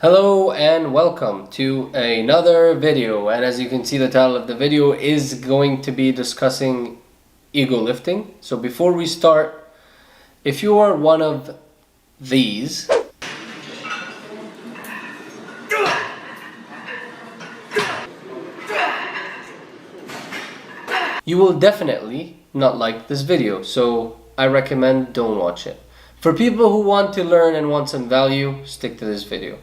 Hello and welcome to another video, and as you can see, the title of the video is going to be discussing ego lifting. So before we start, if you are one of these, you will definitely not like this video, so I recommend don't watch it. For people who want to learn and want some value, stick to this video.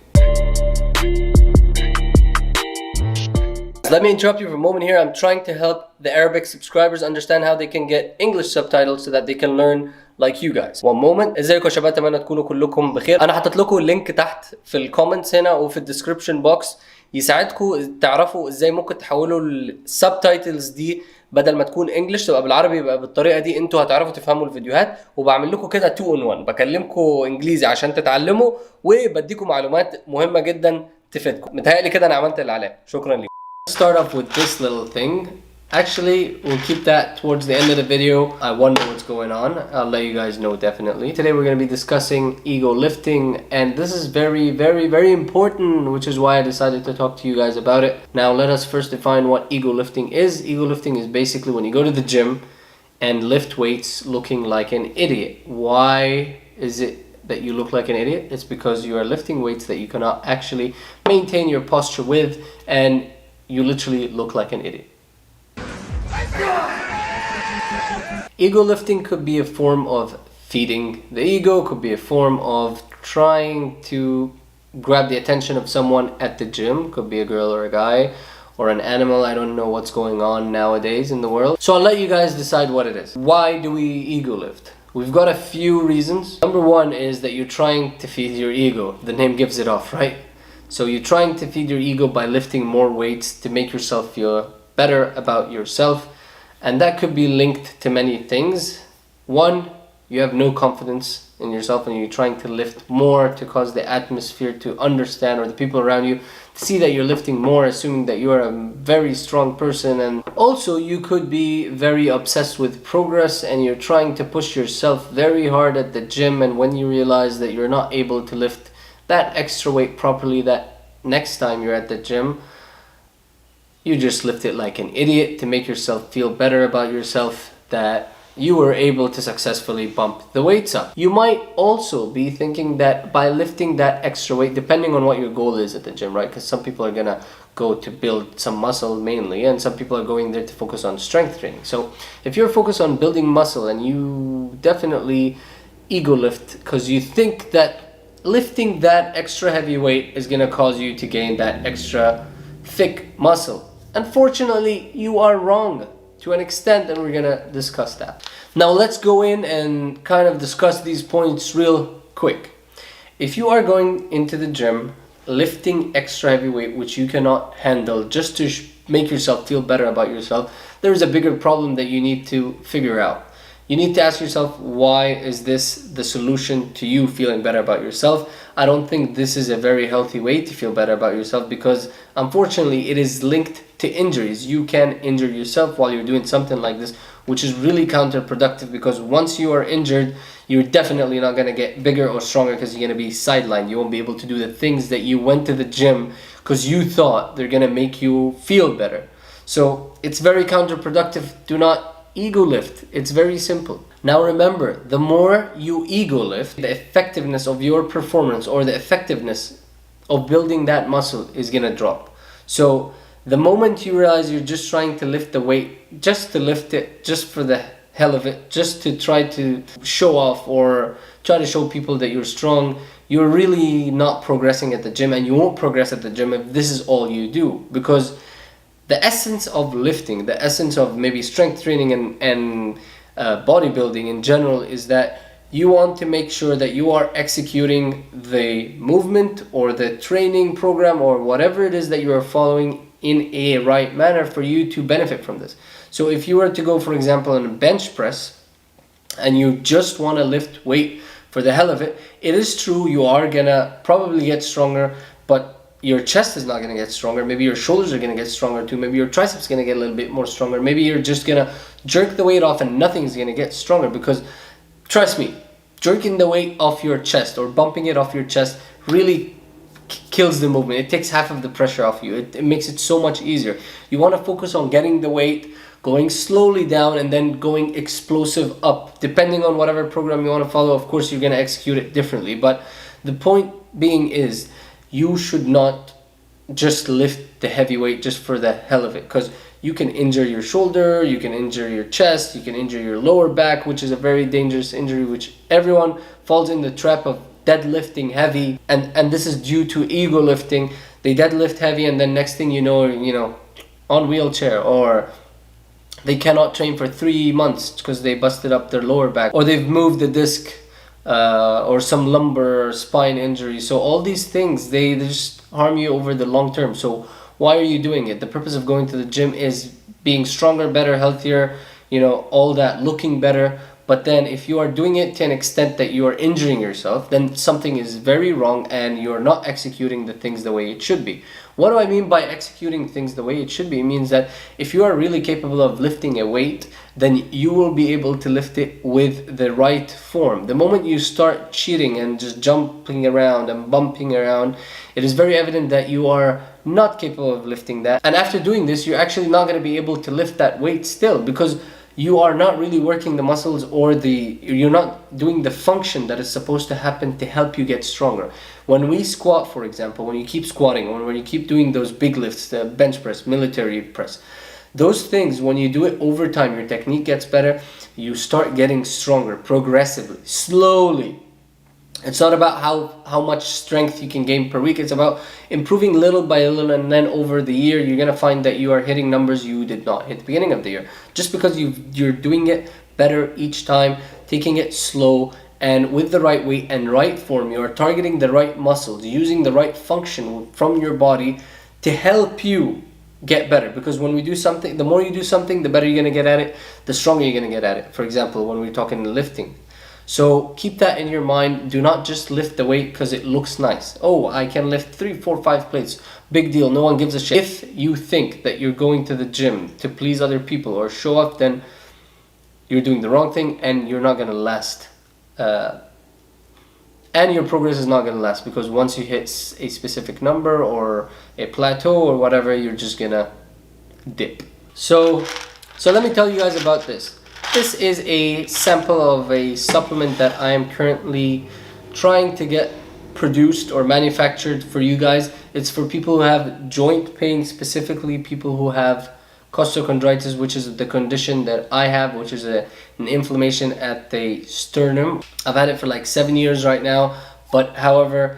Let me interrupt you for a moment here. I'm trying to help the Arabic subscribers understand how they can get English subtitles so that they can learn like you guys. One moment. ازيكم يا شباب، اتمنى تكونوا كلكم بخير. انا حاطط لكم اللينك تحت في الكومنتس هنا وفي الديسكربشن بوكس يساعدكم تعرفوا ازاي ممكن تحولوا السبتايتلز دي بدل ما تكون انجلش تبقى بالعربي. يبقى بالطريقه دي انتوا هتعرفوا تفهموا الفيديوهات، وبعمل لكم كده 2 in 1. بكلمكم انجليزي عشان تتعلموا وبديكم معلومات مهمه جدا تفيدكم. متهيألي كده انا عملت اللي عليا. شكرا لكم. Start off with this little thing. Actually, we'll keep that towards the end of the video. I wonder what's going on. I'll let you guys know definitely. Today we're going to be discussing ego lifting, and this is very important, which is why I decided to talk to you guys about it. Now let us first define what ego lifting is. Ego lifting is basically when you go to the gym and lift weights looking like an idiot. Why is it that you look like an idiot? It's because you are lifting weights that you cannot actually maintain your posture with, and you literally look like an idiot. Ego lifting could be a form of feeding the ego, could be a form of trying to grab the attention of someone at the gym, could be a girl or a guy or an animal. I don't know what's going on nowadays in the world. So I'll let you guys decide what it is. Why do we ego lift? We've got a few reasons. Number one is that you're trying to feed your ego. The name gives it off, right? So you're trying to feed your ego by lifting more weights to make yourself feel better about yourself. And that could be linked to many things. One, you have no confidence in yourself and you're trying to lift more to cause the atmosphere to understand, or the people around you to see that you're lifting more, assuming that you are a very strong person. And also you could be very obsessed with progress and you're trying to push yourself very hard at the gym, and when you realize that you're not able to lift that extra weight properly, that next time you're at the gym you just lift it like an idiot to make yourself feel better about yourself, that you were able to successfully bump the weights up. You might also be thinking that by lifting that extra weight, depending on what your goal is at the gym, right? Because some people are gonna go to build some muscle mainly, and some people are going there to focus on strength training. So if you're focused on building muscle and you definitely ego lift because you think that lifting that extra heavy weight is gonna cause you to gain that extra thick muscle, unfortunately you are wrong to an extent, and we're gonna discuss that. Now let's go in and kind of discuss these points real quick. If you are going into the gym lifting extra heavy weight which you cannot handle just to make yourself feel better about yourself, there's a bigger problem that you need to figure out. You need to ask yourself, why is this the solution to you feeling better about yourself? I don't think this is a very healthy way to feel better about yourself, because unfortunately it is linked to injuries. You can injure yourself while you're doing something like this, which is really counterproductive, because once you are injured you're definitely not going to get bigger or stronger, because you're going to be sidelined. You won't be able to do the things that you went to the gym because you thought they're going to make you feel better. So it's very counterproductive. Do not ego lift. It's very simple. Now remember, the more you ego lift, the effectiveness of your performance or the effectiveness of building that muscle is gonna drop. So the moment you realize you're just trying to lift the weight just to lift it, just for the hell of it, just to try to show off or try to show people that you're strong, you're really not progressing at the gym, and you won't progress at the gym if this is all you do. Because the essence of lifting, the essence of maybe strength training and bodybuilding in general, is that you want to make sure that you are executing the movement or the training program or whatever it is that you are following in a right manner for you to benefit from this. So if you were to go, for example, on a bench press and you just want to lift weight for the hell of it, it is true you are gonna probably get stronger, but your chest is not going to get stronger. Maybe your shoulders are going to get stronger too. Maybe your triceps going to get a little bit more stronger. Maybe you're just going to jerk the weight off and nothing's going to get stronger, because trust me, jerking the weight off your chest or bumping it off your chest really kills the movement. It takes half of the pressure off you. It makes it so much easier. You want to focus on getting the weight, going slowly down, and then going explosive up. Depending on whatever program you want to follow, of course, you're going to execute it differently. But the point being is, you should not just lift the heavy weight just for the hell of it, because you can injure your shoulder, you can injure your chest, you can injure your lower back, which is a very dangerous injury, which everyone falls in the trap of deadlifting heavy, and this is due to ego lifting. They deadlift heavy, and then next thing you know, on wheelchair, or they cannot train for 3 months because they busted up their lower back, or they've moved the disc, or some lumbar or spine injury. So all these things, they just harm you over the long term. So why are you doing it? The purpose of going to the gym is being stronger, better, healthier, all that, looking better. But then if you are doing it to an extent that you are injuring yourself, then something is very wrong and you're not executing the things the way it should be. What do I mean by executing things the way it should be? It means that if you are really capable of lifting a weight, then you will be able to lift it with the right form. The moment you start cheating and just jumping around and bumping around, it is very evident that you are not capable of lifting that. And after doing this, you're actually not going to be able to lift that weight still, because you are not really working the muscles, or you're not doing the function that is supposed to happen to help you get stronger. When we squat, for example, when you keep squatting, or when you keep doing those big lifts, the bench press, military press, those things, when you do it over time, your technique gets better, you start getting stronger progressively, slowly. It's not about how much strength you can gain per week. It's about improving little by little, and then over the year, you're going to find that you are hitting numbers you did not hit at the beginning of the year. Just because you're doing it better each time, taking it slow, and with the right weight and right form, you are targeting the right muscles, using the right function from your body to help you get better. Because when we do something, the more you do something, the better you're going to get at it, the stronger you're going to get at it. For example, when we're talking lifting. So keep that in your mind. Do not just lift the weight because it looks nice. Oh, I can lift 3, 4, 5 plates. Big deal. No one gives a shit. If you think that you're going to the gym to please other people or show off, then you're doing the wrong thing, and you're not going to last. And your progress is not going to last, because once you hit a specific number or a plateau or whatever, you're just going to dip. So let me tell you guys about this. This is a sample of a supplement that I am currently trying to get produced or manufactured for you guys. It's for people who have joint pain, specifically people who have costochondritis, which is the condition that I have, which is an inflammation at the sternum. I've had it for like 7 years right now, but however,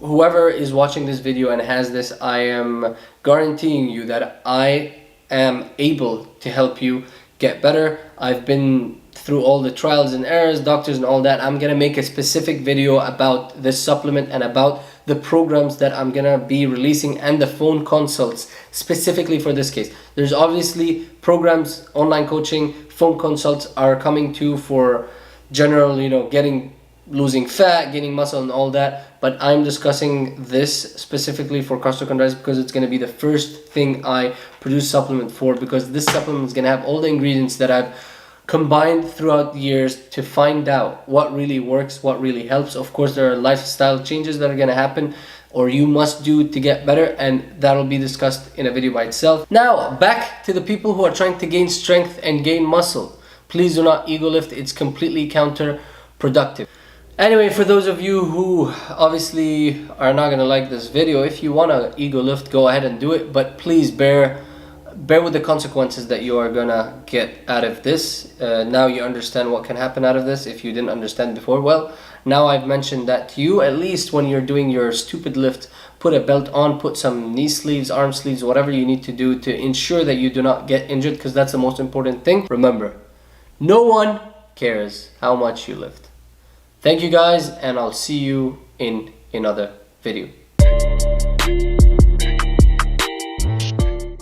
whoever is watching this video and has this, I am guaranteeing you that I am able to help you get better. I've been through all the trials and errors, doctors and all that. I'm gonna make a specific video about this supplement and about the programs that I'm gonna be releasing and the phone consults specifically for this case. There's obviously programs, online coaching, phone consults are coming too for general, losing fat, gaining muscle and all that. But I'm discussing this specifically for costochondritis because it's going to be the first thing I produce supplement for, because this supplement is going to have all the ingredients that I've combined throughout the years to find out what really works, what really helps. Of course, there are lifestyle changes that are going to happen or you must do to get better, and that'll be discussed in a video by itself. Now, back to the people who are trying to gain strength and gain muscle. Please do not ego lift. It's completely counterproductive. Anyway, for those of you who obviously are not going to like this video, if you want to ego lift, go ahead and do it, but please bear with the consequences that you are going to get out of this. Now you understand what can happen out of this. If you didn't understand before, well, now I've mentioned that to you. At least when you're doing your stupid lift, put a belt on, put some knee sleeves, arm sleeves, whatever you need to do to ensure that you do not get injured, because that's the most important thing. Remember, no one cares how much you lift. Thank you guys, and I'll see you in another video.